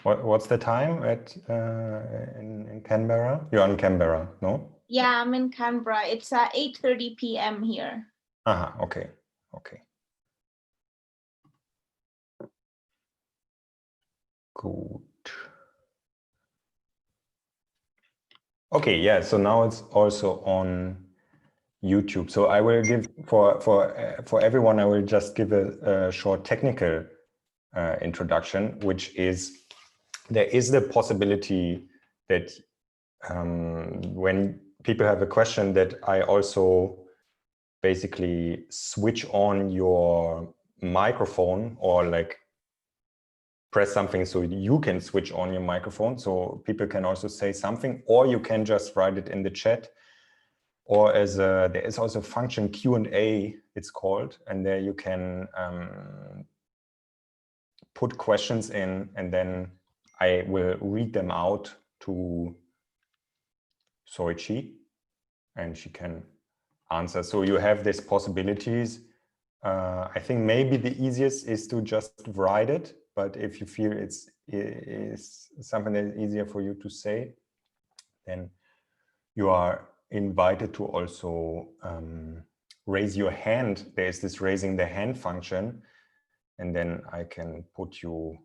What's the time at in Canberra? You're in Canberra, no? Yeah, I'm in Canberra. It's 8:30 p.m. here. Okay. Good. Okay, yeah, so now it's also on YouTube. So I will give for everyone, I will just give a short technical introduction, which is there is the possibility that when people have a question that I also basically switch on your microphone or like press something so you can switch on your microphone so people can also say something, or you can just write it in the chat, or as there is also a function Q&A, it's called, and there you can put questions in, and then I will read them out to Soisci and she can answer. So you have these possibilities. I think maybe the easiest is to just write it, but if you feel it's something that is easier for you to say, then you are invited to also raise your hand. There is this raising the hand function, and then I can put your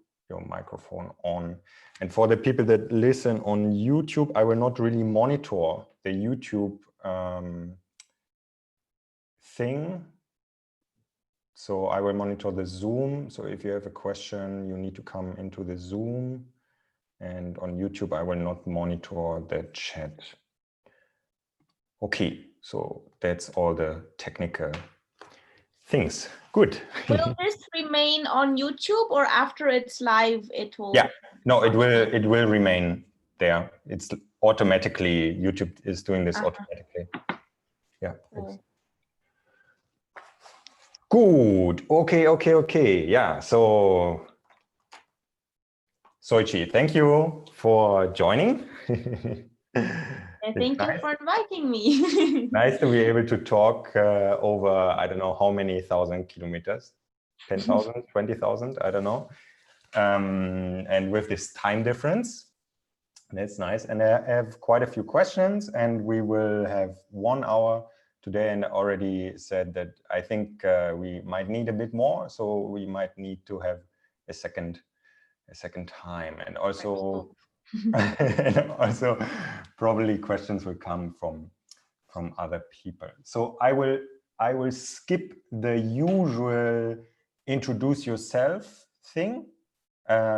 microphone on. And for the people that listen on YouTube, I will not really monitor the YouTube thing. So I will monitor the Zoom. So if you have a question, you need to come into the Zoom. And on YouTube, I will not monitor the chat. Okay, so that's all the technical things. Good. Will this remain on YouTube, or after it's live, it will? Yeah, no, it will remain there. It's automatically, YouTube is doing this automatically. Yeah. Cool. Good. Okay. Yeah. So Soisci, thank you for joining. Thank you for inviting me. Nice to be able to talk over, I don't know how many thousand kilometers, 10,000, 20,000, I don't know. And with this time difference, that's nice. And I have quite a few questions, and we will have 1 hour today. And I already said that I think we might need a bit more. So we might need to have a second time. And also, and also probably questions will come from other people. So I will skip the usual introduce yourself thing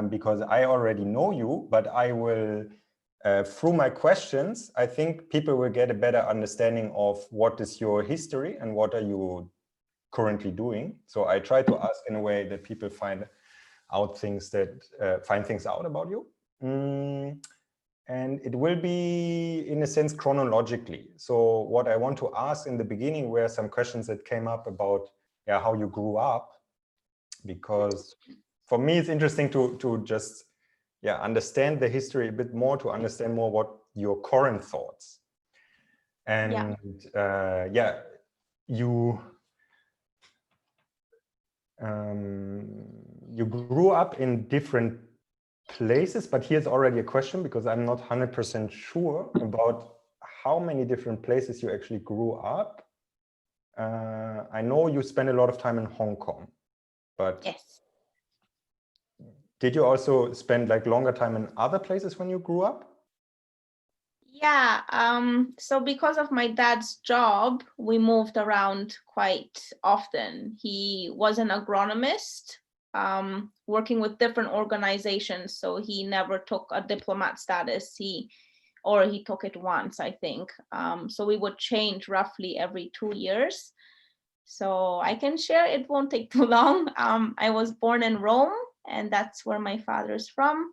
because I already know you, but I will through my questions, I think people will get a better understanding of what is your history and what are you currently doing. So I try to ask in a way that people find things out about you. And it will be, in a sense, chronologically. So what I want to ask in the beginning were some questions that came up about how you grew up, because for me, it's interesting to just understand the history a bit more, to understand more what your current thoughts. And you grew up in different places, but here's already a question, because I'm not 100% sure about how many different places you actually grew up. I know you spent a lot of time in Hong Kong, but yes. Did you also spend like longer time in other places when you grew up? Yeah, so because of my dad's job, we moved around quite often. He was an agronomist, working with different organizations, so he never took a diplomat status. He took it once, I think. So we would change roughly every 2 years. So I can share, it won't take too long. I was born in Rome, and that's where my father's from.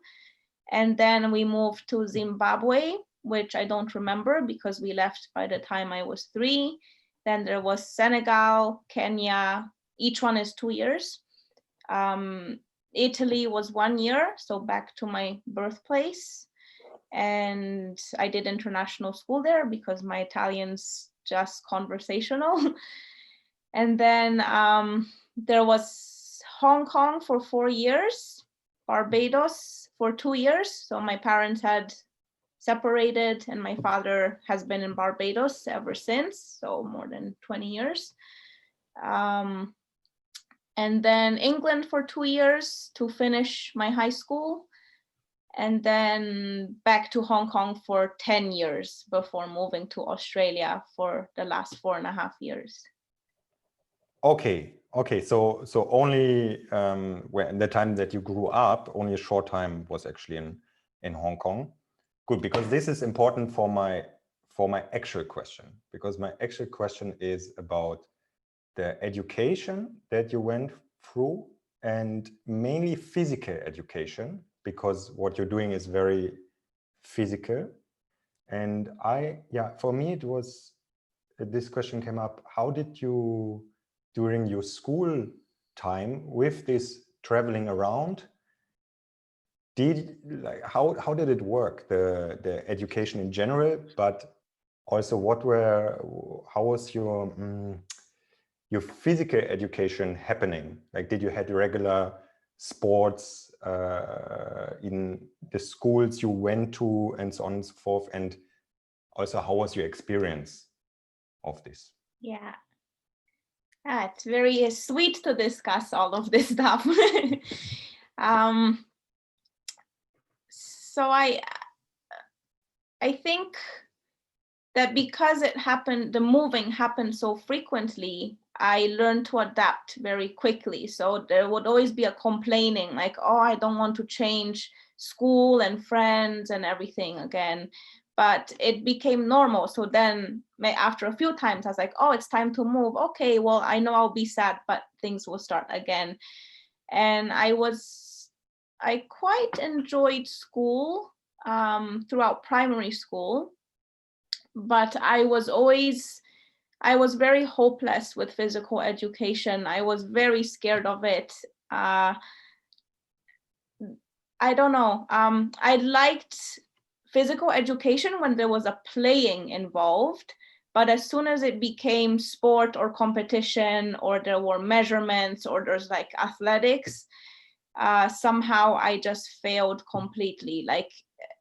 And then we moved to Zimbabwe, which I don't remember because we left by the time I was 3. Then there was Senegal, Kenya, each one is 2 years. Italy was 1 year, so back to my birthplace. And I did international school there because my Italian's just conversational. And then there was Hong Kong for 4 years, Barbados, for 2 years. So my parents had separated and my father has been in Barbados ever since, so more than 20 years. And then England for 2 years to finish my high school, and then back to Hong Kong for 10 years before moving to Australia for the last 4.5 years. Okay. So only when the time that you grew up, only a short time was actually in Hong Kong. Good, because this is important for my actual question, because my actual question is about the education that you went through, and mainly physical education, because what you're doing is very physical. And for me, it was, this question came up, how did you, during your school time with this traveling around, how did it work, the education in general, but also how was your physical education happening? Like, did you had regular sports in the schools you went to and so on and so forth? And also, how was your experience of this? Yeah. It's very sweet to discuss all of this stuff. So I think that because the moving happened so frequently, I learned to adapt very quickly. So there would always be a complaining, like, oh, I don't want to change school and friends and everything again. But it became normal. So then after a few times, I was like, oh, it's time to move. Okay, well, I know I'll be sad, but things will start again. And I quite enjoyed school throughout primary school, but I was very hopeless with physical education. I was very scared of it. I don't know. I liked physical education when there was a playing involved, but as soon as it became sport or competition, or there were measurements, or there's like athletics, somehow I just failed completely. Like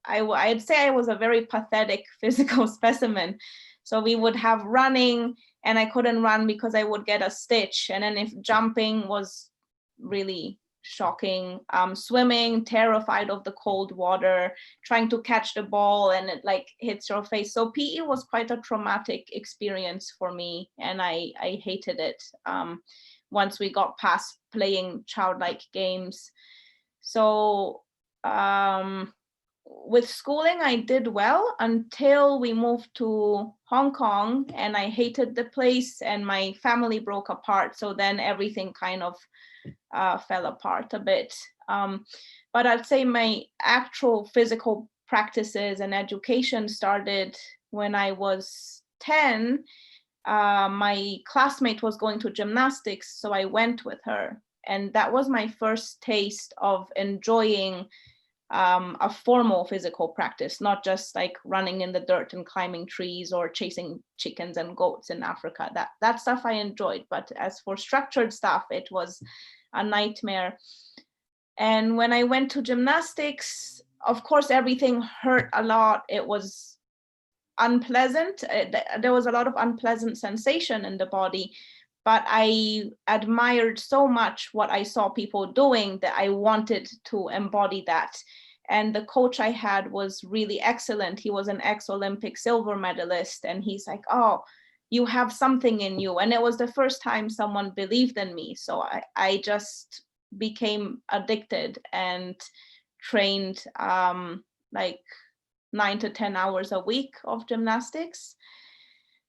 I'd say I was a very pathetic physical specimen. So we would have running and I couldn't run because I would get a stitch. And then if jumping was really shocking, swimming, terrified of the cold water, trying to catch the ball and it like hits your face. So PE was quite a traumatic experience for me, and I hated it once we got past playing childlike games. So with schooling, I did well until we moved to Hong Kong, and I hated the place and my family broke apart. So then everything kind of fell apart a bit. But I'd say my actual physical practices and education started when I was 10. My classmate was going to gymnastics, so I went with her. And that was my first taste of enjoying a formal physical practice, not just like running in the dirt and climbing trees or chasing chickens and goats in Africa. That stuff I enjoyed, but as for structured stuff, it was a nightmare. And when I went to gymnastics, of course, everything hurt a lot. It was unpleasant. There was a lot of unpleasant sensation in the body, but I admired so much what I saw people doing that I wanted to embody that. And the coach I had was really excellent. He was an ex-Olympic silver medalist, and he's like, oh, you have something in you. And it was the first time someone believed in me. So I just became addicted and trained like 9 to 10 hours a week of gymnastics.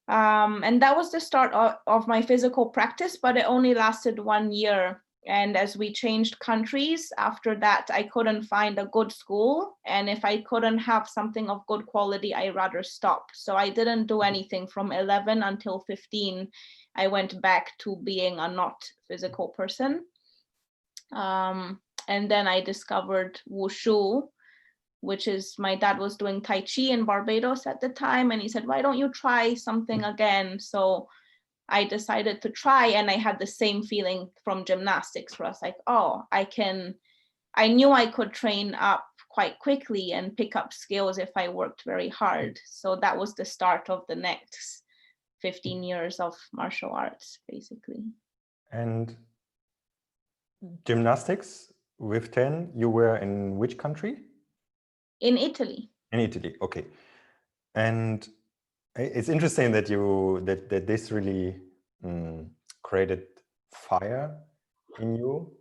And that was the start of my physical practice, but it only lasted 1 year. And as we changed countries after that, I couldn't find a good school. And if I couldn't have something of good quality, I'd rather stop. So I didn't do anything from 11 until 15. I went back to being a not physical person. And then I discovered Wushu, which is, my dad was doing Tai Chi in Barbados at the time. And he said, why don't you try something again? So I decided to try, and I had the same feeling from gymnastics where I was like, oh, I knew I could train up quite quickly and pick up skills if I worked very hard. So that was the start of the next 15 years of martial arts, basically. And gymnastics with 10, you were in which country? In Italy. In Italy, okay. And it's interesting that that this really created fire in you,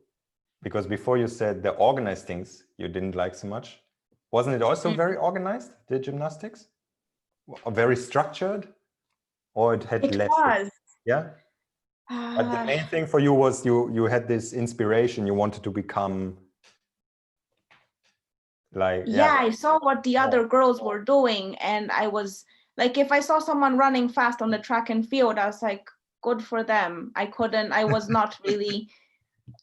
because before you said the organized things you didn't like so much. Wasn't it also very organized, the gymnastics? Or very structured? Or it had It less? was. Yeah. But the main thing for you was you had this inspiration. You wanted to become like, yeah, I saw what the other girls were doing, and I was like, if I saw someone running fast on the track and field, I was like, good for them. I was not really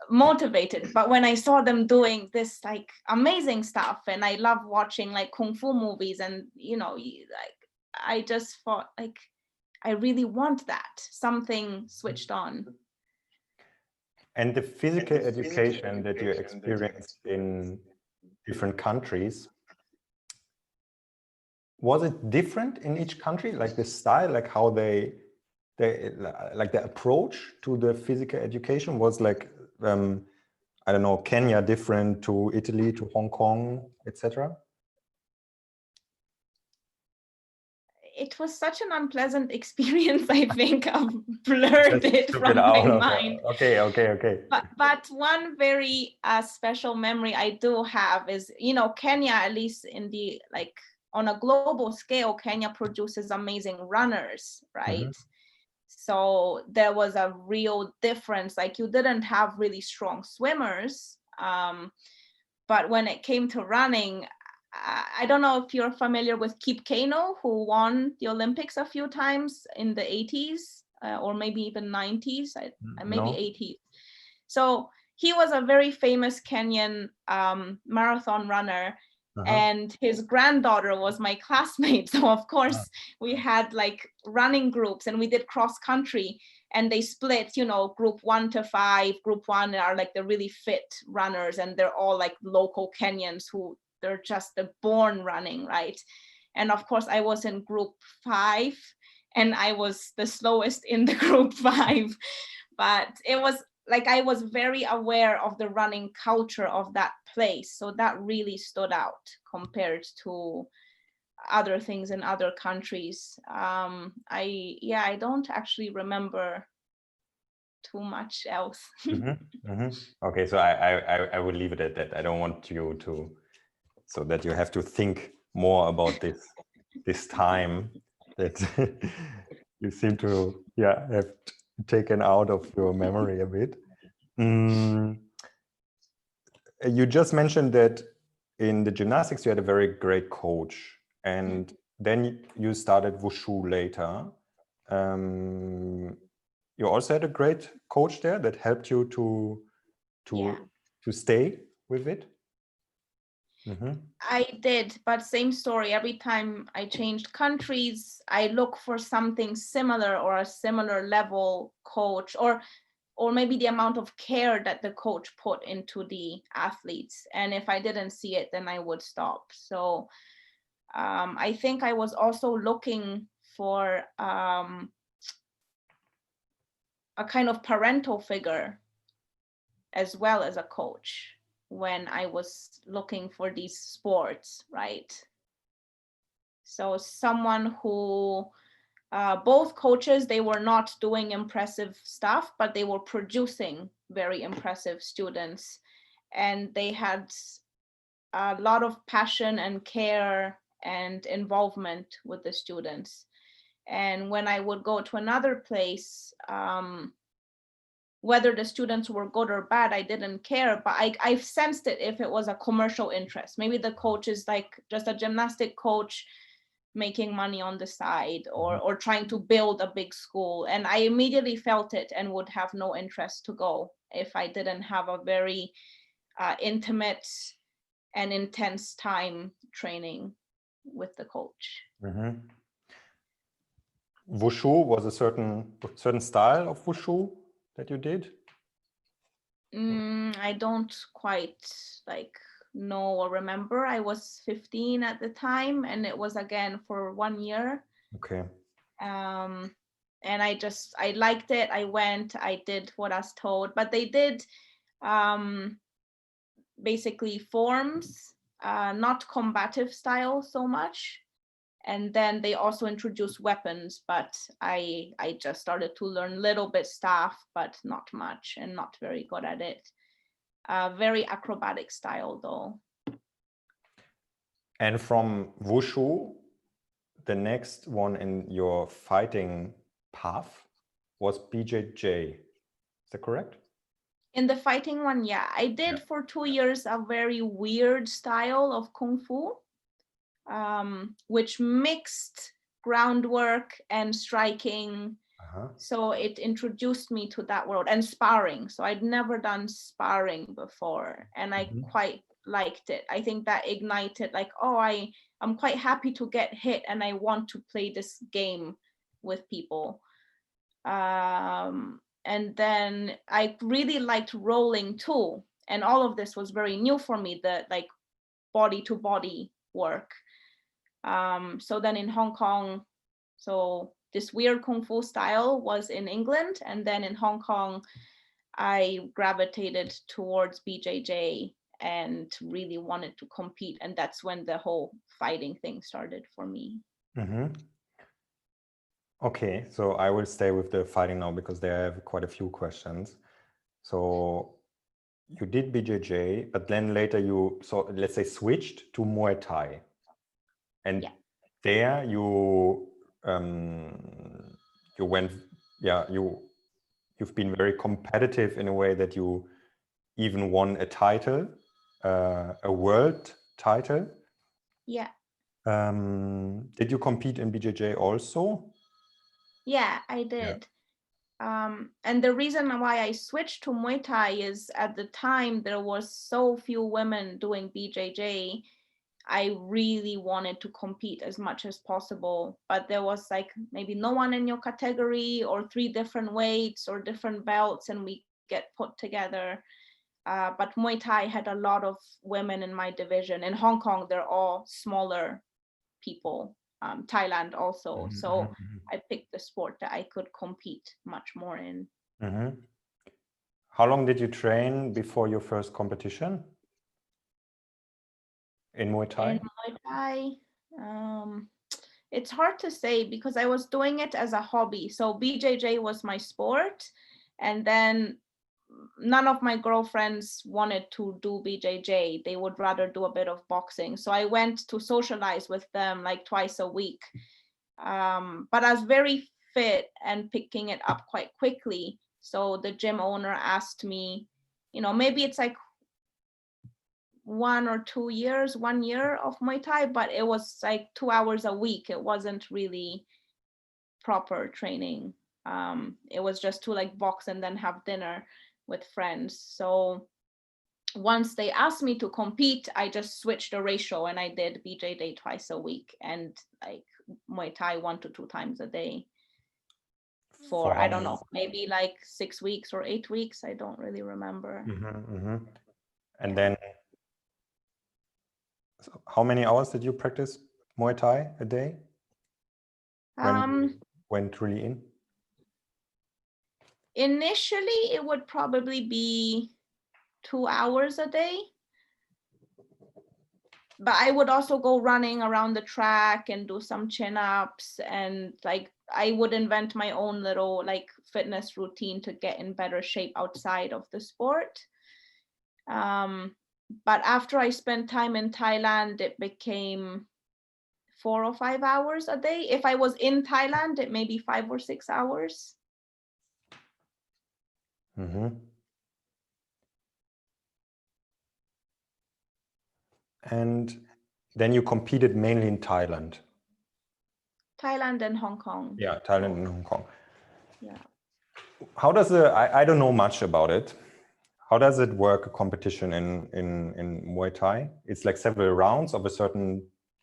motivated, but when I saw them doing this like amazing stuff, and I love watching like kung fu movies, and like I just thought like I really want that. Something switched on. And the physical education that you experienced in different countries, was it different in each country? Like the style, like how they like the approach to the physical education was like, I don't know, Kenya different to Italy, to Hong Kong, etc.? It was such an unpleasant experience. I think I've blurred it Took from it out my of mind. Okay. But one very special memory I do have is, Kenya, at least in the like on a global scale, Kenya produces amazing runners, right? So there was a real difference. Like you didn't have really strong swimmers, but when it came to running, I don't know if you're familiar with Kip Keino, who won the Olympics a few times in the 80s or maybe even 90s, maybe No. 80s. So he was a very famous Kenyan marathon runner, and his granddaughter was my classmate. So of course we had like running groups, and we did cross country, and they split, group 1 to 5. Group 1 are like the really fit runners, and they're all like local Kenyans who they're just born running, right? And of course I was in group 5, and I was the slowest in the group 5, but it was like I was very aware of the running culture of that place, so that really stood out compared to other things in other countries. I don't actually remember too much else. Okay, so I will leave it at that. I don't want you to, so that you have to think more about this time that you seem to have taken out of your memory a bit. You just mentioned that in the gymnastics you had a very great coach, and then you started Wushu later. You also had a great coach there that helped you to stay with it. I did, but same story. Every time I changed countries, I look for something similar or a similar level coach, or maybe the amount of care that the coach put into the athletes. And if I didn't see it, then I would stop. So I think I was also looking for a kind of parental figure as well as a coach when I was looking for these sports, right? So someone who, both coaches, they were not doing impressive stuff, but they were producing very impressive students. And they had a lot of passion and care and involvement with the students. And when I would go to another place, whether the students were good or bad, I didn't care, but I sensed it if it was a commercial interest. Maybe the coach is like just a gymnastic coach making money on the side, or trying to build a big school. And I immediately felt it and would have no interest to go if I didn't have a very intimate and intense time training with the coach. Wushu was a certain style of Wushu that you did? I don't quite like know or remember. I was 15 at the time, and it was again for 1 year. Okay. And I liked it. I went, I did what I was told, but they did basically forms, not combative style so much. And then they also introduced weapons, but I just started to learn little bit stuff, but not much, and not very good at it. Very acrobatic style though. And from Wushu, the next one in your fighting path was BJJ. Is that correct? In the fighting one, yeah. I did for 2 years a very weird style of Kung Fu, which mixed groundwork and striking. So it introduced me to that world, and sparring. So I'd never done sparring before, and I quite liked it. I think that ignited like, oh, I'm quite happy to get hit, and I want to play this game with people. And then I really liked rolling too, and all of this was very new for me, the like body to body work. So then in Hong Kong, so this weird Kung Fu style was in England, and then in Hong Kong, I gravitated towards BJJ and really wanted to compete, and that's when the whole fighting thing started for me. Okay, so I will stay with the fighting now because there I have quite a few questions. So you did BJJ, but then later you, so let's say, switched to Muay Thai. And there you went, you've been very competitive in a way that you even won a title, a world title. Yeah. Did you compete in BJJ also? Yeah, I did. And the reason why I switched to Muay Thai is at the time there was so few women doing BJJ. I really wanted to compete as much as possible, but there was like maybe no one in your category, or 3 different weights or different belts, and we get put together. But Muay Thai had a lot of women in my division. In Hong Kong, they're all smaller people. Thailand also. So I picked the sport that I could compete much more in. How long did you train before your first competition in Muay Thai? In Muay Thai, it's hard to say because I was doing it as a hobby. So BJJ was my sport, and then none of my girlfriends wanted to do BJJ. They would rather do a bit of boxing. So I went to socialize with them like twice a week. But I was very fit and picking it up quite quickly. So the gym owner asked me, maybe it's like 1 or 2 years, 1 year of Muay Thai, but it was like 2 hours a week. It wasn't really proper training. It was just to like box and then have dinner with friends. So once they asked me to compete, I just switched the ratio and I did BJJ twice a week and like Muay Thai 1 to 2 times a day for I don't know, maybe like 6 weeks or 8 weeks. I don't really remember. And then so how many hours did you practice Muay Thai a day when you went really in? Initially, it would probably be 2 hours a day. But I would also go running around the track and do some chin-ups, and like I would invent my own little like fitness routine to get in better shape outside of the sport. But after I spent time in Thailand, it became 4 or 5 hours a day. If I was in Thailand, it may be 5 or 6 hours. And then you competed mainly in Thailand. Thailand and Hong Kong. Yeah, Thailand and Hong Kong. Yeah. How does I don't know much about it. How does it work, a competition in Muay Thai? It's like several rounds of a certain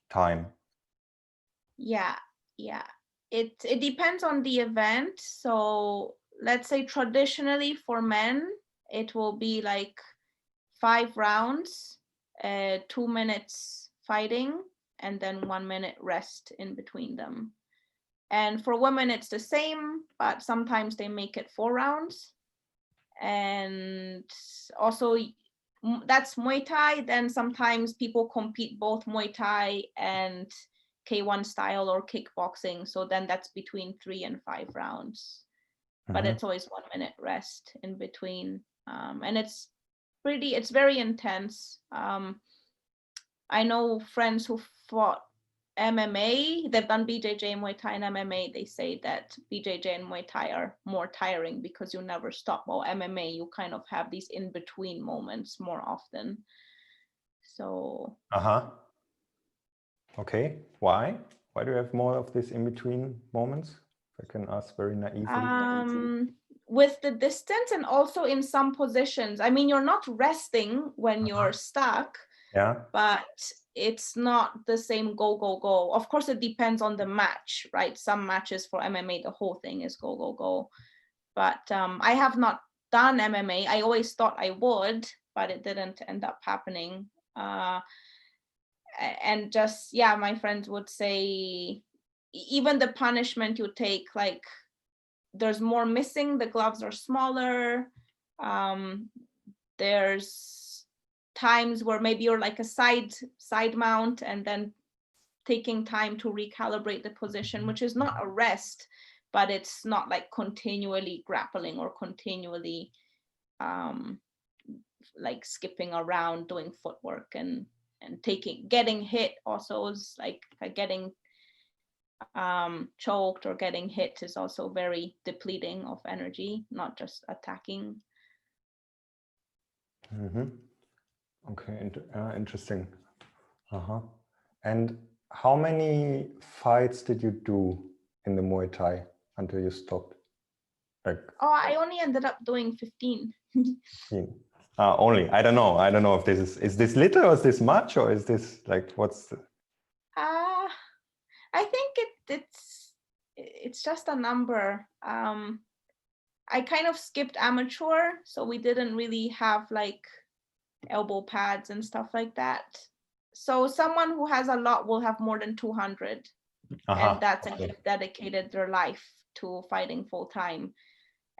time. Yeah. It depends on the event. So let's say traditionally for men, it will be like 5 rounds, 2 minutes fighting, and then 1 minute rest in between them. And for women, it's the same, but sometimes they make it 4 rounds. And also, that's Muay Thai. Then sometimes people compete both Muay Thai and K1 style or kickboxing. So then that's between 3 and 5 rounds. But it's always 1 minute rest in between. And it's very intense. I know friends who fought MMA, they've done BJJ, Muay Thai, and MMA. They say that BJJ and Muay Thai are more tiring because you never stop. While MMA, you kind of have these in between moments more often. So. Okay. Why? Why do you have more of these in between moments? If I can ask very naively. With the distance and also in some positions. I mean, you're not resting when you're stuck. Yeah. But it's not the same go, go, go. Of course, it depends on the match, right? Some matches for MMA, the whole thing is go, go, go. But I have not done MMA. I always thought I would, but it didn't end up happening. And just, yeah, my friends would say, even the punishment you take, like, there's more missing, the gloves are smaller. There's times where maybe you're like a side mount and then taking time to recalibrate the position, which is not a rest, but it's not like continually grappling or continually like skipping around doing footwork and getting hit also is like getting choked or getting hit is also very depleting of energy, not just attacking. Okay, interesting. And how many fights did you do in the Muay Thai until you stopped? Like, I only ended up doing 15. 15. Only. I don't know if this is this little or is this much, or is this like what's the... I think it's just a number. I kind of skipped amateur, so we didn't really have like elbow pads and stuff like that. So someone who has a lot will have more than 200, and that's like they've dedicated their life to fighting full time.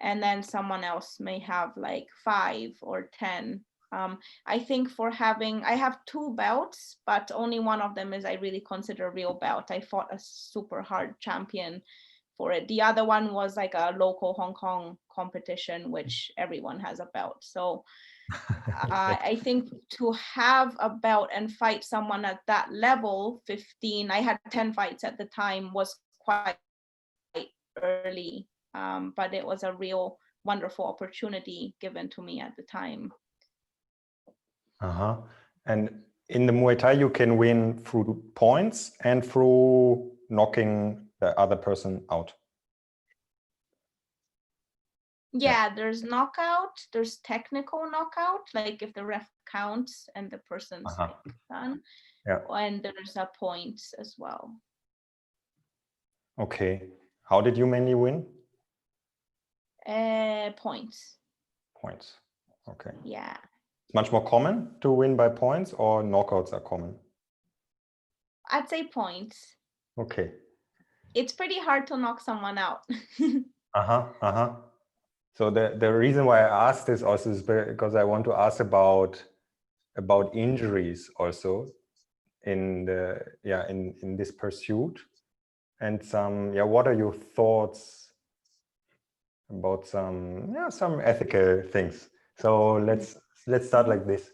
And then someone else may have like 5 or 10. I think I have 2 belts, but only one of them is I really consider a real belt. I fought a super hard champion for it. The other one was like a local Hong Kong competition, which everyone has a belt. So I think to have a belt and fight someone at that level, 15, I had 10 fights at the time, was quite early. But it was a real wonderful opportunity given to me at the time. And in the Muay Thai, you can win through points and through knocking the other person out. Yeah, there's knockout, there's technical knockout, like if the ref counts and the person's like done. Yeah. And there's a points as well. Okay. How did you mainly win? Points. Points. Okay. Yeah. It's much more common to win by points, or knockouts are common? I'd say points. Okay. It's pretty hard to knock someone out. So the reason why I asked this also is because I want to ask about injuries also in this pursuit, and what are your thoughts about some ethical things. So let's start like this.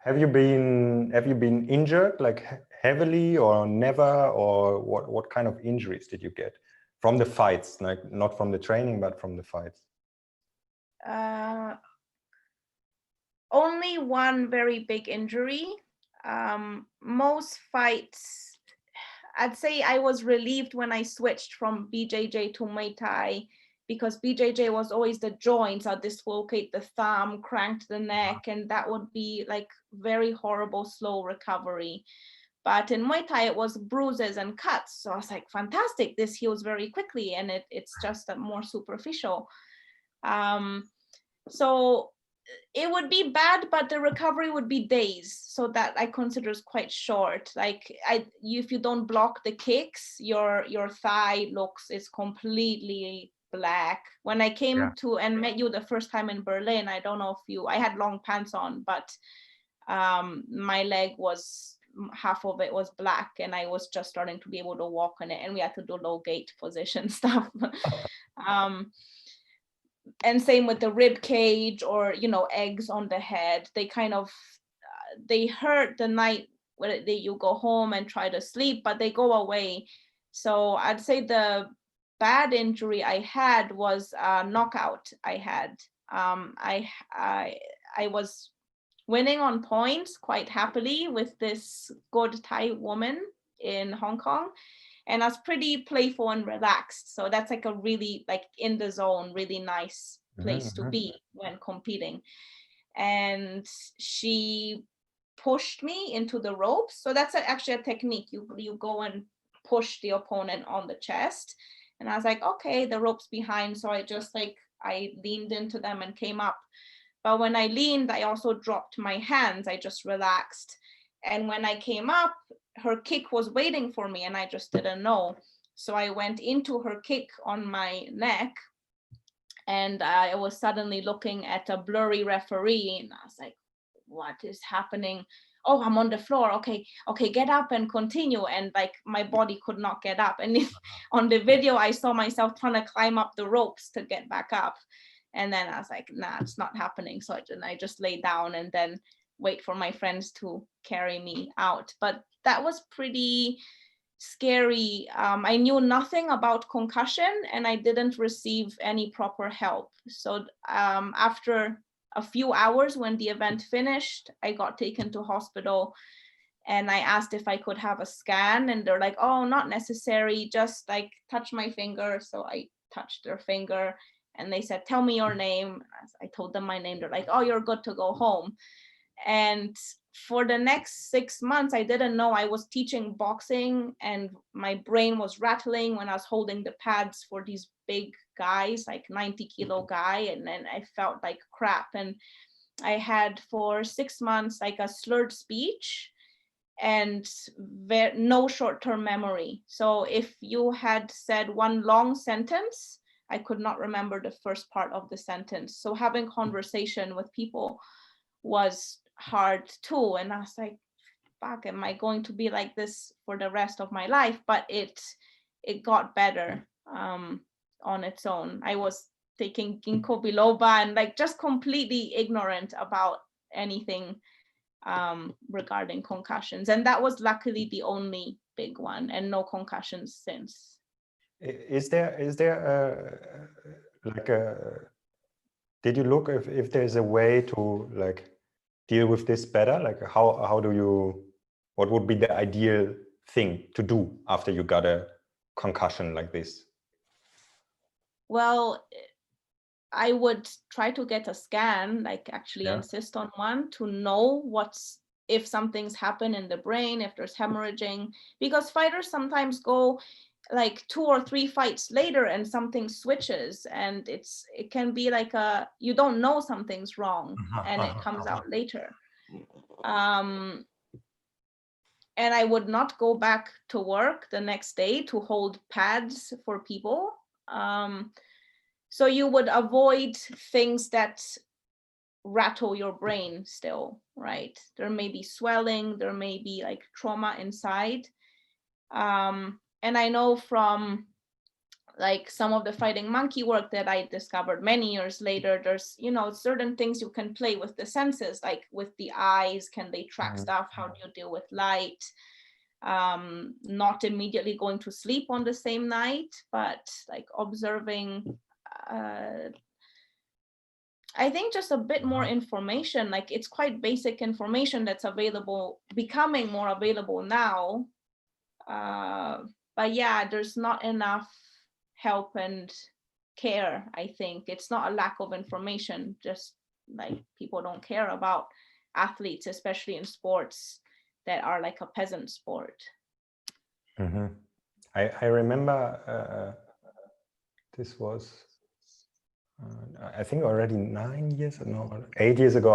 Have you been injured like heavily or never, or what kind of injuries did you get from the fights, like not from the training but from the fights? Only one very big injury. Most fights, I'd say I was relieved when I switched from BJJ to Muay Thai, because BJJ was always the joints. I'd dislocate the thumb, cranked the neck, and that would be like very horrible, slow recovery. But in Muay Thai, it was bruises and cuts. So I was like, fantastic, this heals very quickly, and it's just more superficial. So it would be bad, but the recovery would be days. So that I consider is quite short. Like if you don't block the kicks, your thigh is completely black. When I came to and met you the first time in Berlin, I don't know if I had long pants on, but my leg was, half of it was black, and I was just starting to be able to walk on it, and we had to do low gait position stuff. And same with the rib cage, or eggs on the head. They kind of they hurt the night when you go home and try to sleep, but they go away. So I'd say the bad injury I had was a knockout I had. I was winning on points quite happily with this good Thai woman in Hong Kong, and I was pretty playful and relaxed. So that's like a really, like, in the zone, really nice place to be when competing. And she pushed me into the ropes. So that's actually a technique. You go and push the opponent on the chest. And I was like, okay, the rope's behind. So I leaned into them and came up. But when I leaned, I also dropped my hands. I just relaxed. And when I came up, her kick was waiting for me, and I just didn't know. So I went into her kick on my neck, and I was suddenly looking at a blurry referee, and I was like, what is happening? Oh, I'm on the floor. Okay, get up and continue. And like my body could not get up. And on the video, I saw myself trying to climb up the ropes to get back up. And then I was like, nah, it's not happening. So I just lay down and then wait for my friends to carry me out. But that was pretty scary. I knew nothing about concussion, and I didn't receive any proper help. So after a few hours, when the event finished, I got taken to hospital, and I asked if I could have a scan, and they're like, oh, not necessary, just like touch my finger. So I touched their finger, and they said, tell me your name. I told them my name. They're like, oh, you're good to go home. And for the next 6 months, I didn't know I was teaching boxing, and my brain was rattling when I was holding the pads for these big guys, like 90-kilo guy, and then I felt like crap. And I had for 6 months like a slurred speech and no short-term memory. So if you had said one long sentence, I could not remember the first part of the sentence. So having conversation with people was hard too. And I was like, fuck, am I going to be like this for the rest of my life? But it got better on its own. I was taking ginkgo biloba and like just completely ignorant about anything regarding concussions. And that was luckily the only big one, and no concussions since. Is there like did you look if there's a way to like deal with this better? Like how do you, what would be the ideal thing to do after you got a concussion like this? Well, I would try to get a scan, like actually insist on one, to know if something's happened in the brain, if there's hemorrhaging, because fighters sometimes go like 2 or 3 fights later and something switches, and it can be like you don't know something's wrong and it comes out later. And I would not go back to work the next day to hold pads for people. So you would avoid things that rattle your brain still, right? There may be swelling, there may be like trauma inside. And I know from like some of the fighting monkey work that I discovered many years later, there's, certain things you can play with the senses, like with the eyes, can they track stuff? How do you deal with light? Not immediately going to sleep on the same night, but like observing, I think just a bit more information. Like it's quite basic information that's available, becoming more available now. But yeah, there's not enough help and care. I think it's not a lack of information, just like people don't care about athletes, especially in sports that are like a peasant sport. I remember this was I think already 9 years, no, 8 years ago,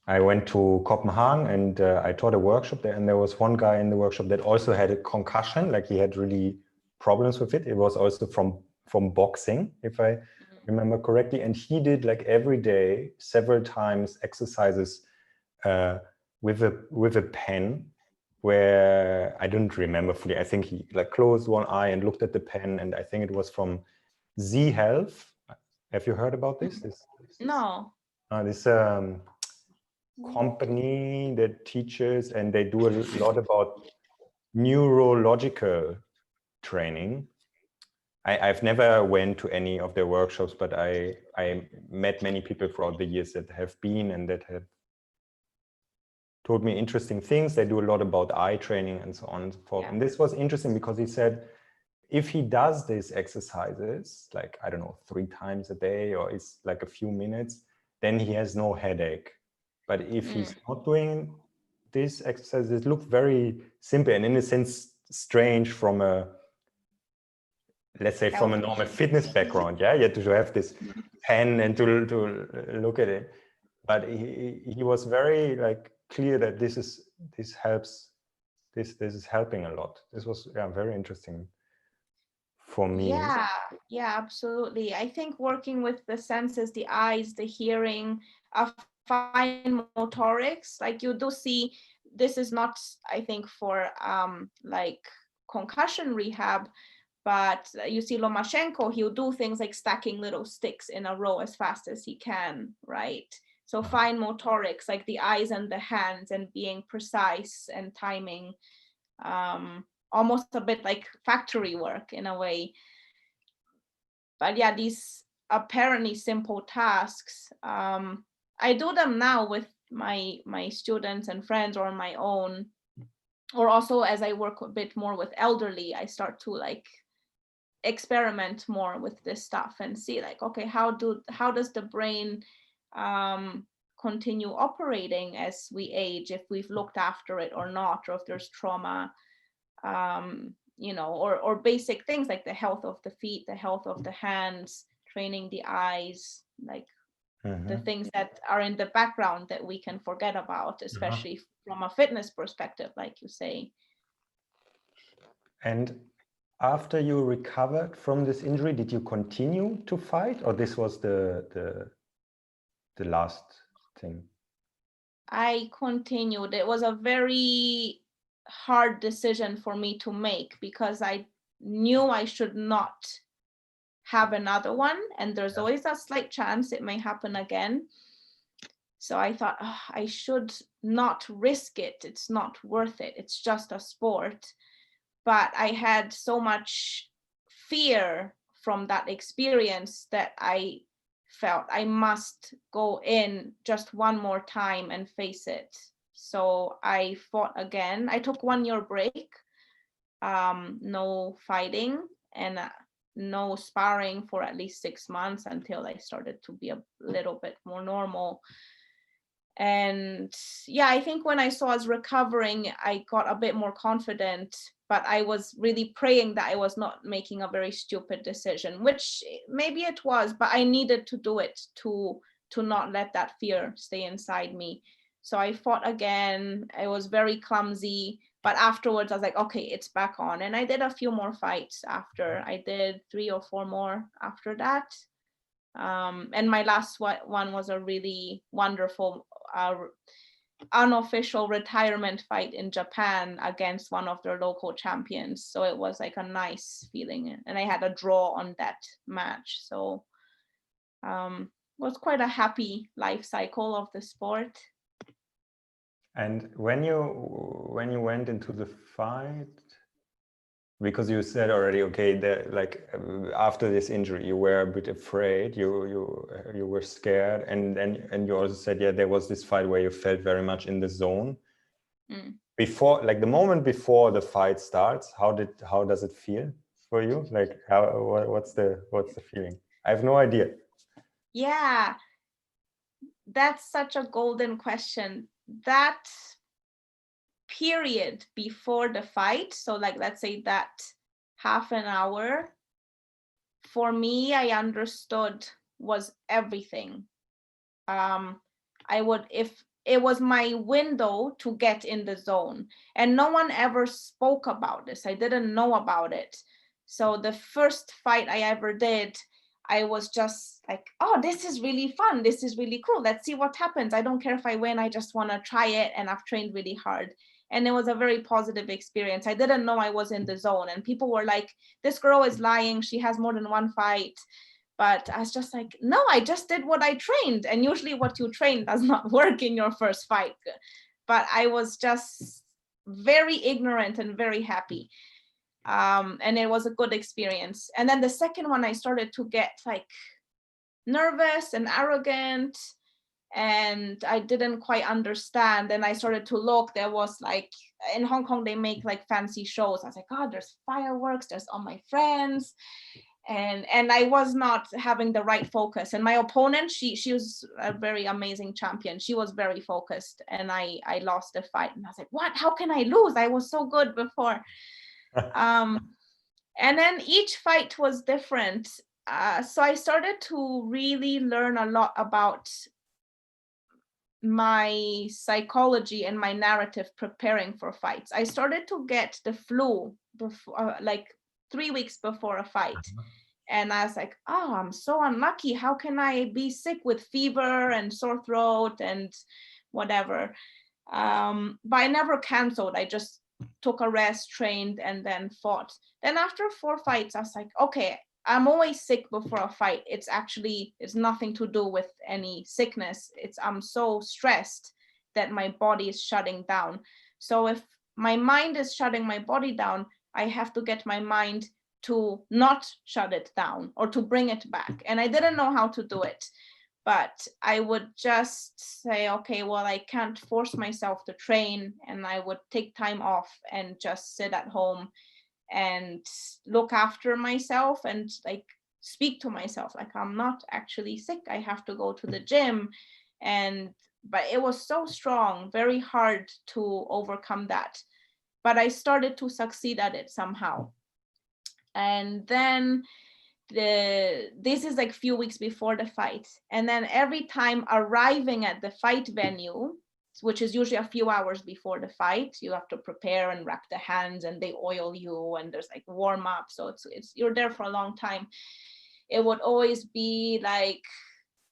I went to Copenhagen and I taught a workshop there, and there was one guy in the workshop that also had a concussion, like he had really problems with it. It was also from boxing, if I remember correctly, and he did like every day, several times, exercises with a pen, where I don't remember fully. I think he like closed one eye and looked at the pen, and I think it was from Z Health. Have you heard about this? No. This company that teaches, and they do a lot about neurological training. I've never went to any of their workshops, but I met many people throughout the years that have been and that have told me interesting things. They do a lot about eye training and so on and so forth. Yeah. And this was interesting because he said, if he does these exercises, like, I don't know, 3 times a day, or it's like a few minutes, then he has no headache. But if he's not doing these exercises, it looks very simple and in a sense strange from a, let's say, from a normal fitness background. Yeah, you have to have this pen and to look at it. But he was very like clear that this helps. This is helping a lot. This was very interesting for me. Yeah, absolutely. I think working with the senses, the eyes, the hearing, fine motorics, like you do see, this is not, I think, for like concussion rehab, but you see Lomachenko, he'll do things like stacking little sticks in a row as fast as he can, right? So fine motorics, like the eyes and the hands, and being precise and timing, almost a bit like factory work in a way. But yeah, these apparently simple tasks, I do them now with my students and friends, or on my own, or also as I work a bit more with elderly, I start to like experiment more with this stuff and see like, okay, how does the brain continue operating as we age, if we've looked after it or not, or if there's trauma, you know, or basic things like the health of the feet, the health of the hands, training the eyes, like the things that are in the background that we can forget about, especially from a fitness perspective, like you say. And after you recovered from this injury, did you continue to fight, or this was the last thing? I continued. It was a very hard decision for me to make, because I knew I should not have another one, and there's always a slight chance it may happen again. So I thought, I should not risk it. It's not worth it. It's just a sport. But I had so much fear from that experience that I felt I must go in just one more time and face it. So I fought again. I took 1 year break, no fighting and no sparring for at least 6 months, until I started to be a little bit more normal. And yeah, I think when I saw us recovering, I got a bit more confident, but I was really praying that I was not making a very stupid decision, which maybe it was, but I needed to do it to not let that fear stay inside me. So I fought again. I was very clumsy, but afterwards I was like, okay, it's back on. And I did a few more fights after. I did 3 or 4 more after that. And my last one was a really wonderful unofficial retirement fight in Japan against one of their local champions. So it was like a nice feeling, and I had a draw on that match. So it was quite a happy life cycle of the sport. And when you went into the fight, because you said already, okay, that like after this injury you were a bit afraid, you were scared, and you also said, yeah, there was this fight where you felt very much in the zone. Before, like the moment before the fight starts, how does it feel for you? Like what's the feeling? I have no idea. Yeah, that's such a golden question. That period before the fight, so like let's say that half an hour, for me, I understood was everything. I would, if it was my window to get in the zone, and no one ever spoke about this. I didn't know about it. So the first fight I ever did, I was just like, oh, this is really fun. This is really cool. Let's see what happens. I don't care if I win. I just want to try it. And I've trained really hard. And it was a very positive experience. I didn't know I was in the zone. And people were like, this girl is lying. She has more than one fight. But I was just like, no, I just did what I trained. And usually what you train does not work in your first fight. But I was just very ignorant and very happy. And it was a good experience. And then the second one, I started to get like nervous and arrogant, and I didn't quite understand. And I started to look, there was like, in Hong Kong, they make like fancy shows. I was like, oh, there's fireworks, there's all my friends. And I was not having the right focus. And my opponent, she was a very amazing champion. She was very focused, and I lost the fight. And I was like, what? How can I lose? I was so good before. And then each fight was different. So I started to really learn a lot about my psychology and my narrative preparing for fights. I started to get the flu before, like 3 weeks before a fight. And I was like, oh, I'm so unlucky. How can I be sick with fever and sore throat and whatever? But I never canceled. I just took a rest, trained, and then fought. Then after 4 fights, I was like, okay, I'm always sick before a fight. It's nothing to do with any sickness. I'm so stressed that my body is shutting down. So if my mind is shutting my body down, I have to get my mind to not shut it down or to bring it back. And I didn't know how to do it, but I would just say, okay, well, I can't force myself to train, and I would take time off and just sit at home and look after myself and like speak to myself like, I'm not actually sick. I have to go to the gym. But it was so strong, very hard to overcome that. But I started to succeed at it somehow. And then this is like a few weeks before the fight. And then every time arriving at the fight venue, which is usually a few hours before the fight, you have to prepare and wrap the hands, and they oil you, and there's like warm up. So it's you're there for a long time. It would always be like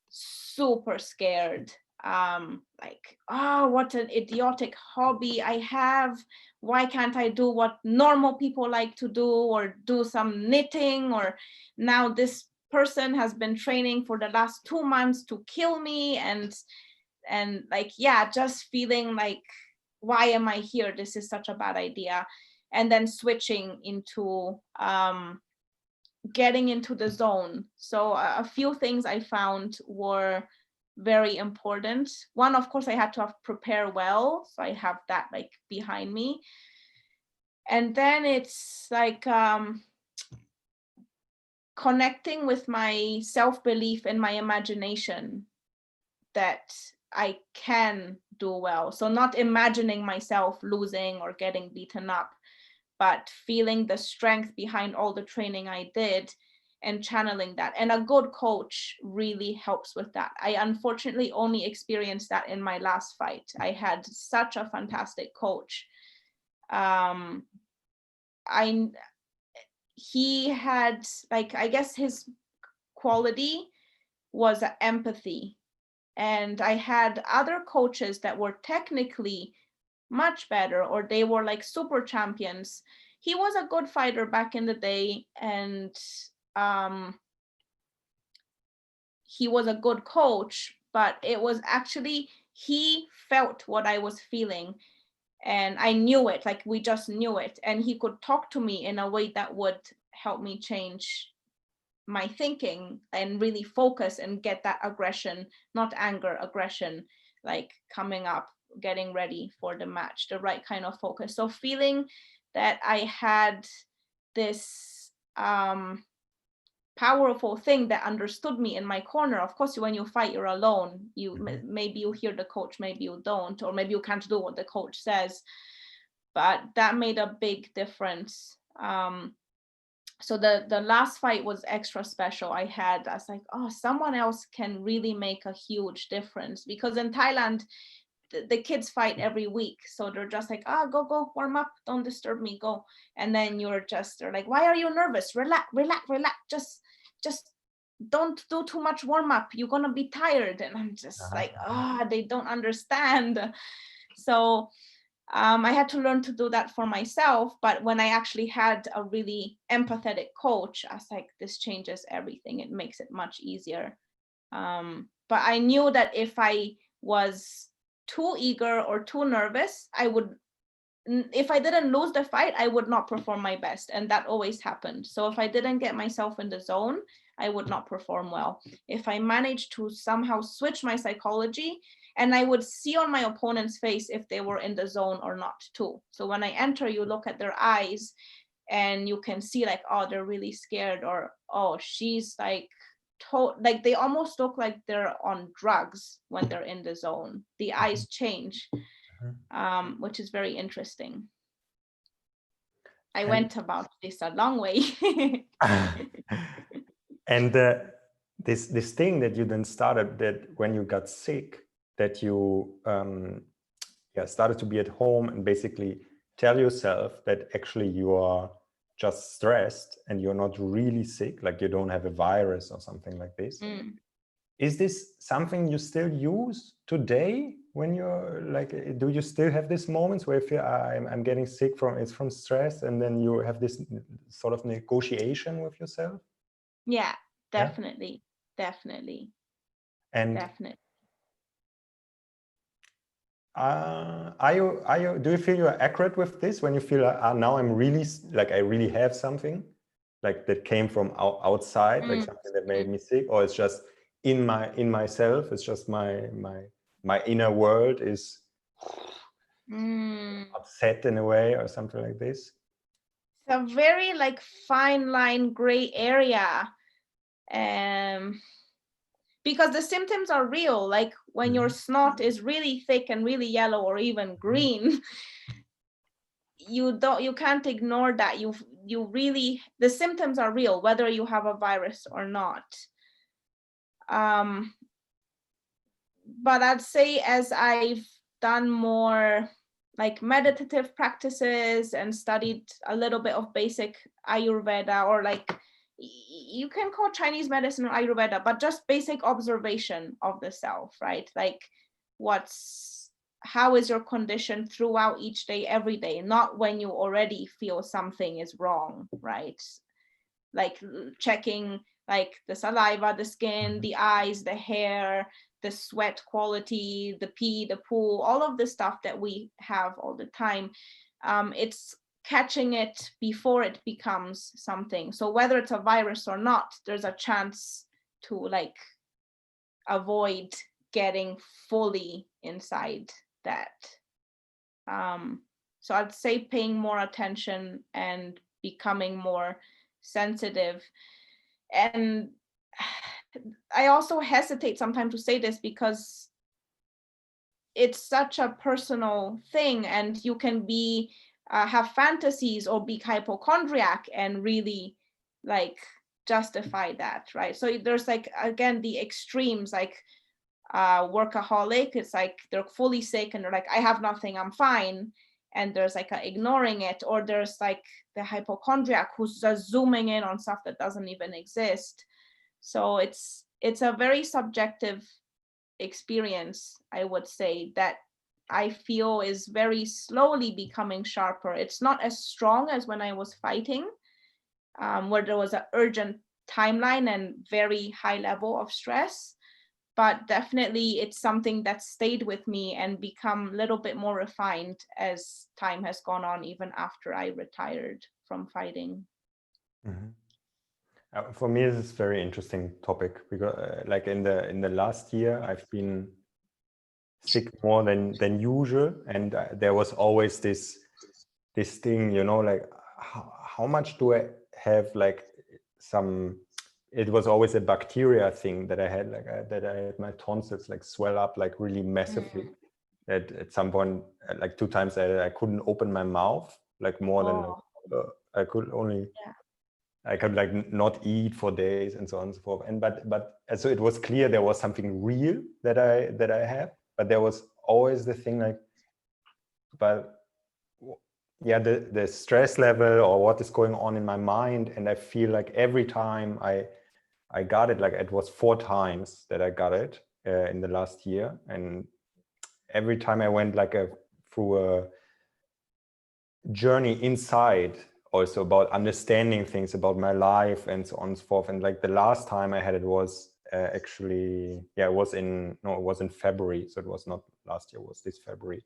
super scared. Like, oh, what an idiotic hobby I have. Why can't I do what normal people like to do, or do some knitting? Or now this person has been training for the last 2 months to kill me. And like, yeah, just feeling like, why am I here? This is such a bad idea. And then switching into getting into the zone. So a few things I found were very important. One, of course, I had to prepare well, so I have that like behind me. And then it's like connecting with my self-belief and my imagination that I can do well. So not imagining myself losing or getting beaten up, but feeling the strength behind all the training I did and channeling that. And a good coach really helps with that. I unfortunately only experienced that in my last fight. I had such a fantastic coach. He had, like, I guess his quality was empathy. And I had other coaches that were technically much better, or they were like super champions. He was a good fighter back in the day, and he was a good coach, but it was actually, he felt what I was feeling, and I knew it, like we just knew it, and he could talk to me in a way that would help me change my thinking and really focus and get that aggression, not anger, aggression, like coming up, getting ready for the match, the right kind of focus. So feeling that I had this powerful thing that understood me in my corner. Of course, when you fight, you're alone. Maybe you hear the coach, maybe you don't, or maybe you can't do what the coach says. But that made a big difference. So the last fight was extra special. I was like, oh, someone else can really make a huge difference, because in Thailand, the kids fight every week, so they're just like, go warm up, don't disturb me, go. And then they're like, why are you nervous? Relax, just don't do too much warm up, you're gonna be tired. And I'm just like, they don't understand. So I had to learn to do that for myself. But when I actually had a really empathetic coach, I was like, this changes everything, it makes it much easier. But I knew that if I was too eager or too nervous, if I didn't lose the fight, I would not perform my best. And that always happened. So if I didn't get myself in the zone, I would not perform well. If I managed to somehow switch my psychology, and I would see on my opponent's face if they were in the zone or not too. So when I enter, you look at their eyes and you can see like, oh, they're really scared, or, oh, she's like, like they almost look like they're on drugs when they're in the zone. The eyes change, which is very interesting. I went about this a long way. And this thing that you then started, that when you got sick, that you started to be at home and basically tell yourself that actually you are just stressed and you're not really sick, like you don't have a virus or something like this. Is this something you still use today when you're like, do you still have these moments where if I'm getting sick from stress, and then you have this sort of negotiation with yourself? Yeah, definitely. And definitely. Do you feel you're accurate with this when you feel now I'm really like, I really have something like that came from outside, like something that made me sick, or it's just in myself, it's just my inner world is upset in a way, or something like this? It's a very like fine line, gray area, because the symptoms are real. Like when your snot is really thick and really yellow or even green, you can't ignore that. You really, the symptoms are real, whether you have a virus or not. But I'd say as I've done more like meditative practices and studied a little bit of basic Ayurveda, or like, you can call Chinese medicine or Ayurveda, but just basic observation of the self, right? Like how is your condition throughout each day, every day, not when you already feel something is wrong, right? Like checking like the saliva, the skin, the eyes, the hair, the sweat quality, the pee, the poo, all of the stuff that we have all the time. It's catching it before it becomes something. So whether it's a virus or not, there's a chance to like avoid getting fully inside that. So I'd say paying more attention and becoming more sensitive. And I also hesitate sometimes to say this because it's such a personal thing, and you can be have fantasies or be hypochondriac and really like justify that, right? So there's like, again, the extremes, like workaholic, it's like they're fully sick and they're like, I have nothing, I'm fine, and there's like ignoring it. Or there's like the hypochondriac who's just zooming in on stuff that doesn't even exist. So it's a very subjective experience, I would say, that I feel is very slowly becoming sharper. It's not as strong as when I was fighting, where there was an urgent timeline and very high level of stress. But definitely it's something that stayed with me and become a little bit more refined as time has gone on, even after I retired from fighting. For me, this is a very interesting topic, because like in the last year, I've been sick more than usual, and there was always this thing, like how much do I have, like it was always a bacteria thing that I had, like that I had my tonsils like swell up like really massively. That at some point, like 2 times I couldn't open my mouth, like more than I could only I could like not eat for days and so on and so forth. And but so it was clear there was something real that I have, but there was always the thing like, but yeah, the stress level or what is going on in my mind. And I feel like every time I got it, like it was 4 times that I got it in the last year. And every time I went like through a journey inside, also about understanding things about my life and so on and so forth. And like the last time I had it was actually, yeah, it was in February. So it was not last year, it was this February,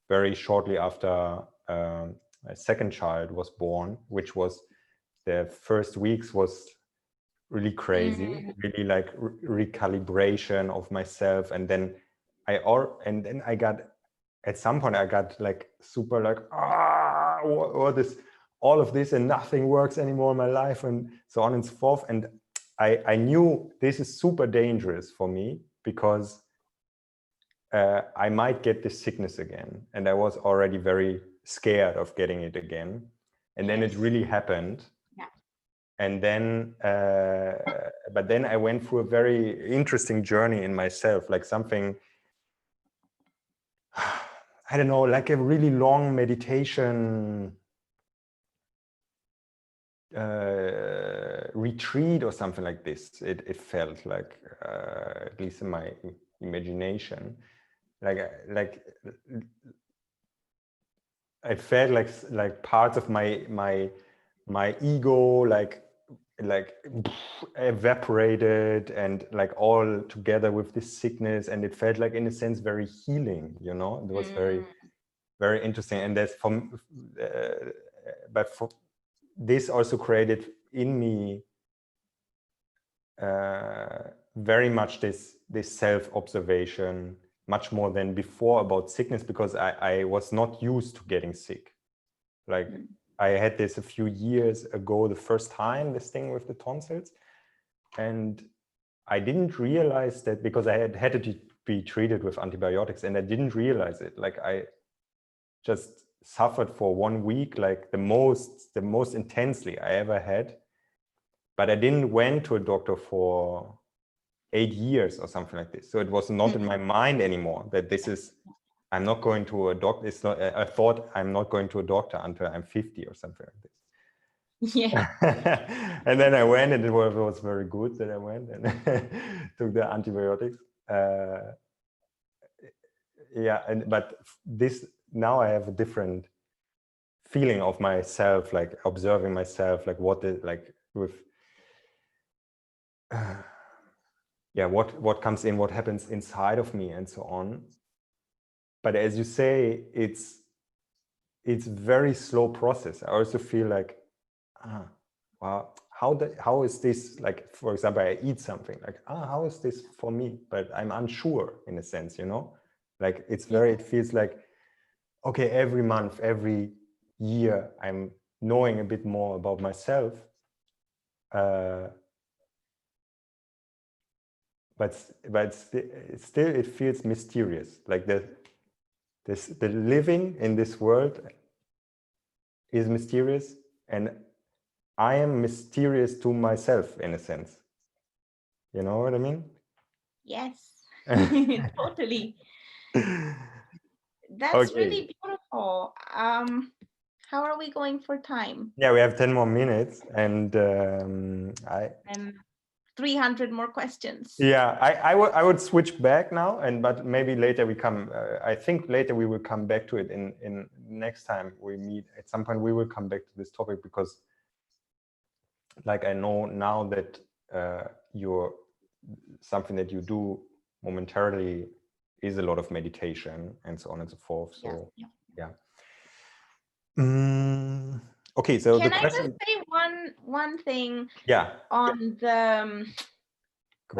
very shortly after my second child was born, which was the first weeks was really crazy, really like recalibration of myself. And then I got, at some point I got like super like, what is all of this and nothing works anymore in my life and so on and so forth. And I knew this is super dangerous for me because I might get this sickness again. And I was already very scared of getting it again. And then it really happened. Yeah. And then, but then I went through a very interesting journey in myself, like something, I don't know, like a really long meditation retreat or something like this. It felt like, at least in my imagination, like I felt like parts of my ego like evaporated and like all together with this sickness, and it felt like in a sense very healing, you know. It was very interesting. And that's from but for this also created in me very much this self-observation, much more than before about sickness, because I was not used to getting sick. Like I had this a few years ago, the first time, this thing with the tonsils, and I didn't realize that because I had to be treated with antibiotics, and I didn't realize it. Like I just suffered for 1 week, like the most intensely I ever had. But I didn't went to a doctor for 8 years or something like this. So it was not in my mind anymore that this is, I'm not going to a doctor. It's not, I thought I'm not going to a doctor until I'm 50 or something like this. Yeah. And then I went, and it was very good that I went and took the antibiotics. Yeah, but this, now I have a different feeling of myself, like observing myself, like what is, like with yeah, what comes in, what happens inside of me, and so on. But as you say, it's very slow process. I also feel like, wow, how is this, like, for example, I eat something, like, how is this for me? But I'm unsure in a sense, you know, like it's very, it feels like, okay, every month, every year, I'm knowing a bit more about myself. But still it feels mysterious, like the living in this world is mysterious, and I am mysterious to myself in a sense. You know what I mean? Yes. Totally. That's Okay. really beautiful. How are we going for time? Yeah, we have 10 more minutes, and And 300 more questions. Yeah, I would switch back now, but maybe later we come. I think later we will come back to it in next time we meet. At some point we will come back to this topic, because, like, I know now that you're something that you do momentarily is a lot of meditation and so on and so forth. So yeah. Okay, so can the I question. just say one thing? Yeah. On the Cool.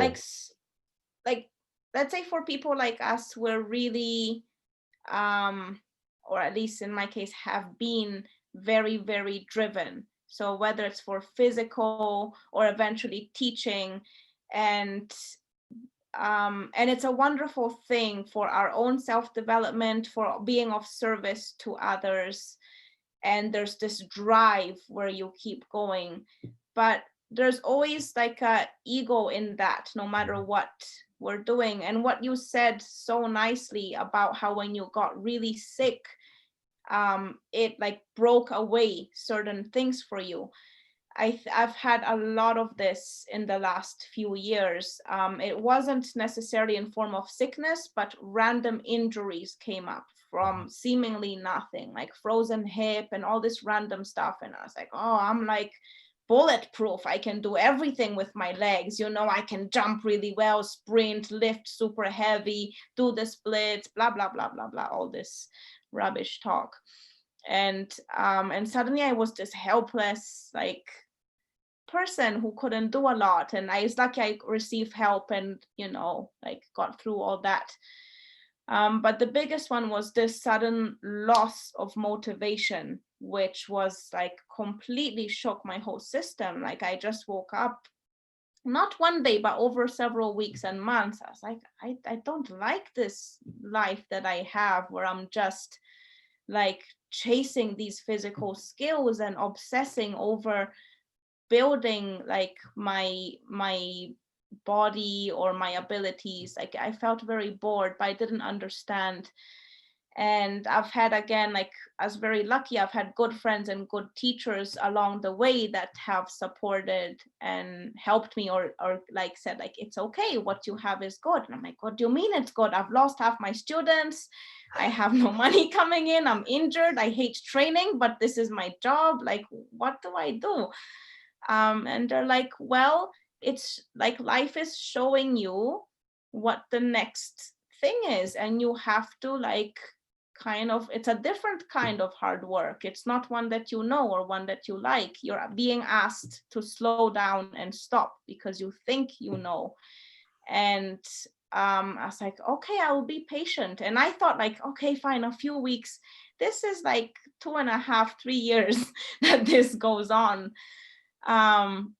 like let's say for people like us, we're really or at least in my case have been very, very driven. So whether it's for physical or eventually teaching, and it's a wonderful thing for our own self-development, for being of service to others. And there's this drive where you keep going. but there's always like a ego in that, no matter what we're doing. And what you said so nicely about how when you got really sick, it like broke away certain things for you. I've had a lot of this in the last few years. It wasn't necessarily in form of sickness, but random injuries came up from seemingly nothing, like frozen hip and all this random stuff. And I was like, oh, I'm like bulletproof. I can do everything with my legs. You know, I can jump really well, sprint, lift super heavy, do the splits, blah, blah, blah, blah, blah, all this rubbish talk. And suddenly I was this helpless, like, person who couldn't do a lot. And I was lucky I received help and, you know, like got through all that. But the biggest one was this sudden loss of motivation, which was like completely shook my whole system. Like I just woke up, not one day, but over several weeks and months. I was like, I don't like this life that I have, where I'm just like chasing these physical skills and obsessing over building like my body or my abilities. Like I felt very bored, but I didn't understand. And I've had, again, like, I was very lucky, I've had good friends and good teachers along the way that have supported and helped me, or like said, like, it's okay, what you have is good. And I'm like, what do you mean it's good? I've lost half my students, I have no money coming in, I'm injured, I hate training, but this is my job. Like, what do I do? And they're like, well, it's like life is showing you what the next thing is, and you have to like kind of, it's a different kind of hard work. It's not one that you know or one that you like. You're being asked to slow down and stop because you think you know. And I was like, okay, I will be patient. And I thought, like, okay, fine, a few weeks. This is like 2.5, 3 years that this goes on. And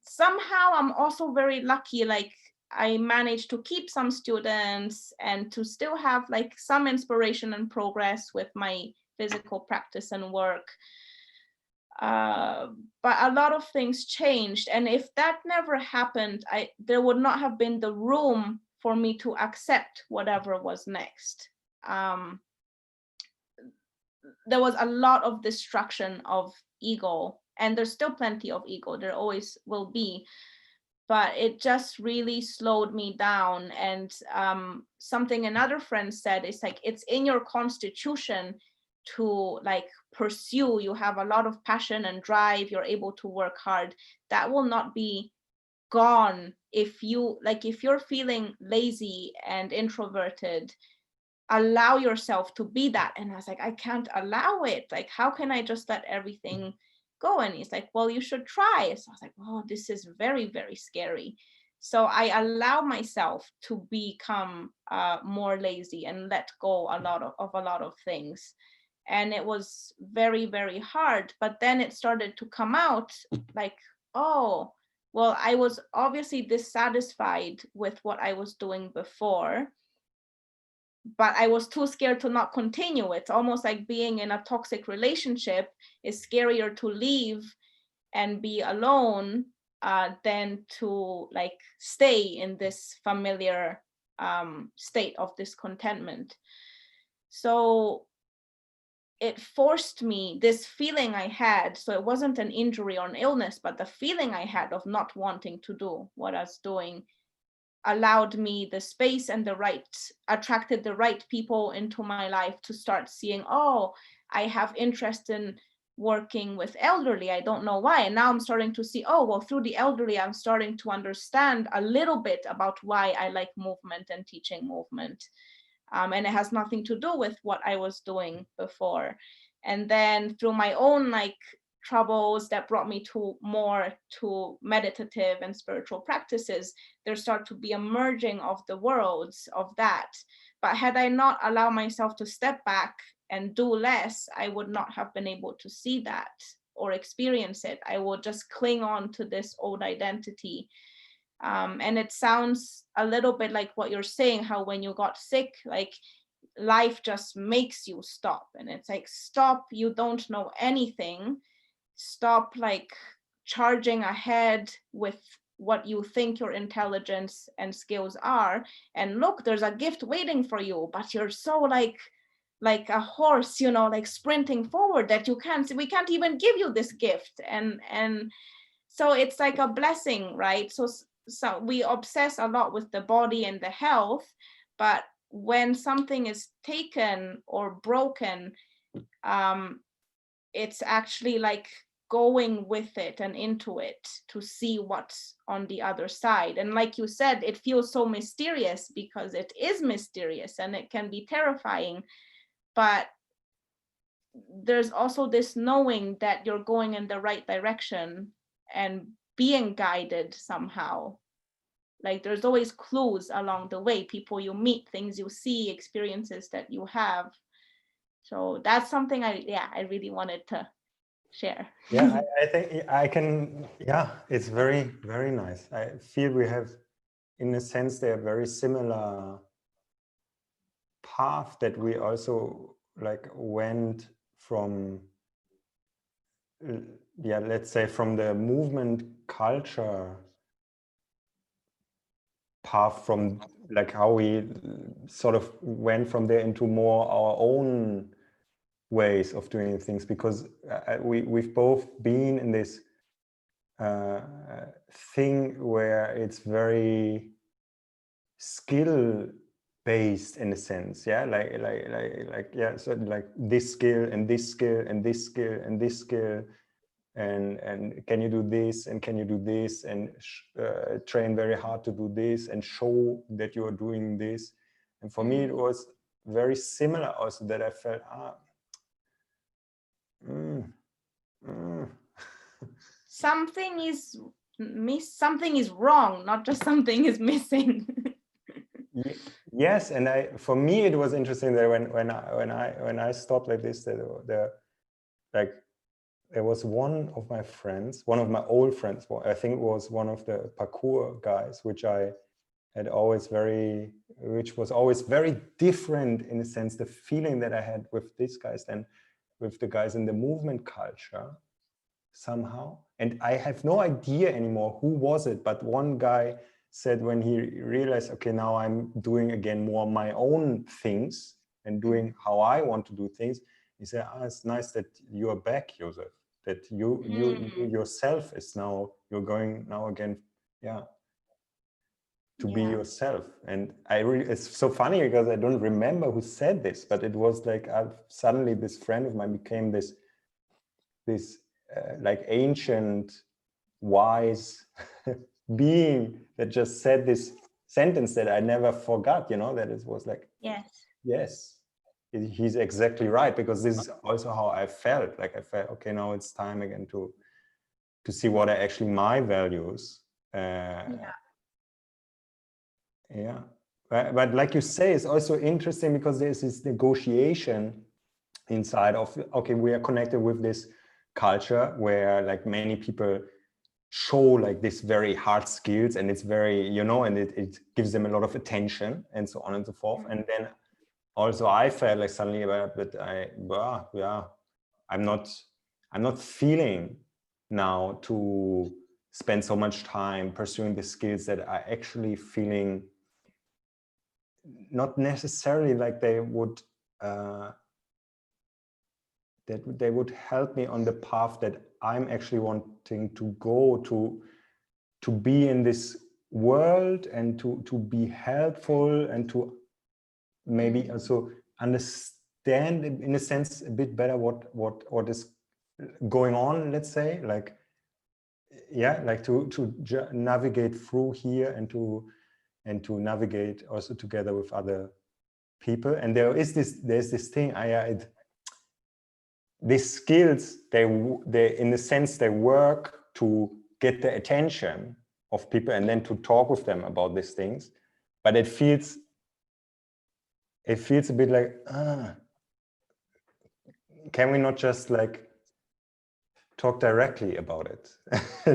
somehow I'm also very lucky, like I managed to keep some students and to still have like some inspiration and progress with my physical practice and work. But a lot of things changed, and if that never happened, there would not have been the room for me to accept whatever was next. There was a lot of destruction of ego, and there's still plenty of ego, there always will be, but it just really slowed me down. And something another friend said is like, it's in your constitution to like pursue, you have a lot of passion and drive, you're able to work hard. That will not be gone if you like, if you're feeling lazy and introverted, allow yourself to be that. And I was like, I can't allow it. Like, how can I just let everything go? And he's like, well, you should try. So I was like, oh, this is very, very scary. So I allow myself to become more lazy and let go a lot of a lot of things. And it was very, very hard. But then it started to come out like, oh, well, I was obviously dissatisfied with what I was doing before, but I was too scared to not continue. It's almost like being in a toxic relationship is scarier to leave and be alone than to like stay in this familiar state of discontentment. So it forced me, this feeling I had, so it wasn't an injury or an illness, but the feeling I had of not wanting to do what I was doing allowed me the space and attracted the right people into my life to start seeing, oh, I have interest in working with elderly, I don't know why. And now I'm starting to see, oh, well, through the elderly, I'm starting to understand a little bit about why I like movement and teaching movement. And it has nothing to do with what I was doing before. And then through my own like troubles that brought me to meditative and spiritual practices, there started to be a merging of the worlds of that. But had I not allowed myself to step back and do less, I would not have been able to see that or experience it. I would just cling on to this old identity. And it sounds a little bit like what you're saying, how when you got sick, like life just makes you stop. And it's like, stop, you don't know anything. Stop like charging ahead with what you think your intelligence and skills are, and look, there's a gift waiting for you, but you're so like a horse, you know, like sprinting forward, that we can't even give you this gift. And so it's like a blessing, right? So we obsess a lot with the body and the health, but when something is taken or broken, it's actually like going with it and into it to see what's on the other side. And like you said, it feels so mysterious because it is mysterious and it can be terrifying, but there's also this knowing that you're going in the right direction and being guided somehow. Like there's always clues along the way, people you meet, things you see, experiences that you have. So that's something I really wanted to share. Yeah, I think I can, yeah, it's very, very nice. I feel we have, in a sense, they're very similar path that we also like went from, yeah, let's say from the movement culture path, from like how we sort of went from there into more our own ways of doing things, because we've both been in this thing where it's very skill based in a sense, yeah, like yeah, so like this skill and this skill and this skill and this skill, and can you do this and can you do this, and train very hard to do this and show that you are doing this. And for me it was very similar also, that I felt something is wrong, not just something is missing. Yes, and for me it was interesting that when I stopped like this, that there was one of my friends, one of my old friends, I think it was one of the parkour guys, which was always very different in a sense, the feeling that I had with these guys than with the guys in the movement culture somehow. And I have no idea anymore who was it, but one guy said when he realized, okay, now I'm doing again more my own things and doing how I want to do things, he said, it's nice that you are back, Joseph, that you yourself is now, you're going now again, yeah, to be yourself. And it's so funny because I don't remember who said this, but it was like suddenly this friend of mine became this like ancient wise being that just said this sentence that I never forgot, you know, that it was like, yes, he's exactly right, because this is also how I felt. Like I felt, okay, now it's time again to see what are actually my values. Yeah, but like you say, it's also interesting because there's this negotiation inside of, okay, we are connected with this culture where like many people show like this very hard skills, and it's very, you know, and it gives them a lot of attention and so on and so forth. And then also I felt like suddenly that I'm not feeling now to spend so much time pursuing the skills that are actually feeling not necessarily like they would that they would help me on the path that I'm actually wanting to go to be in this world, and to be helpful, and to maybe also understand in a sense a bit better what is going on, let's say, like, yeah, like to navigate through here, and to navigate also together with other people. And there's this thing, these skills, they in a sense they work to get the attention of people and then to talk with them about these things, but it feels a bit like, can we not just like talk directly about it?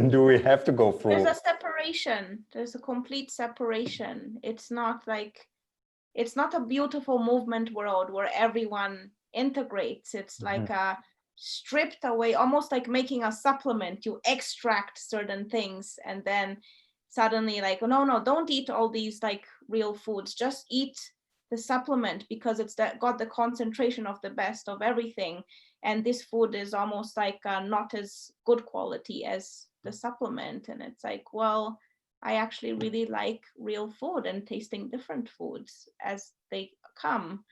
Do we have to go through? There's a separation. There's a complete separation. It's not a beautiful movement world where everyone integrates. It's like stripped away, almost like making a supplement. You extract certain things and then suddenly like, oh, no, don't eat all these like real foods, just eat the supplement because it's got the concentration of the best of everything. And this food is almost like not as good quality as the supplement. And it's like, well, I actually really like real food and tasting different foods as they come.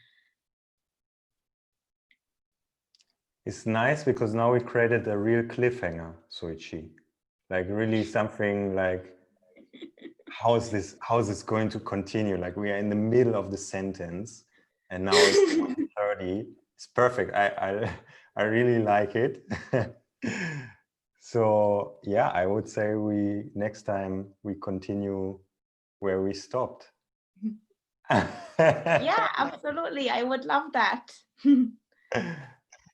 It's nice because now we created a real cliffhanger, Soisci. Like really something like, how is this going to continue? Like we are in the middle of the sentence and now it's 30. It's perfect. I really like it. So yeah, I would say next time we continue where we stopped. Yeah, absolutely. I would love that.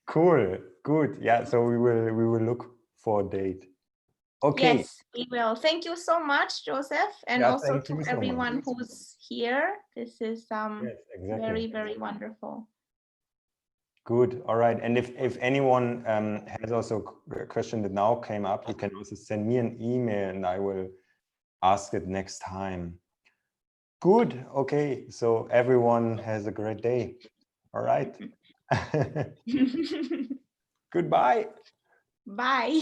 Cool, good. Yeah, so we will look for a date. Okay. Yes, we will. Thank you so much, Joseph, and Yeah, also thank to you so everyone much. who's here. This is Yes, exactly. very, very wonderful. Good. All right. And if anyone has also a question that now came up, you can also send me an email and I will ask it next time. Good. Okay. So everyone has a great day. All right. Goodbye. Bye.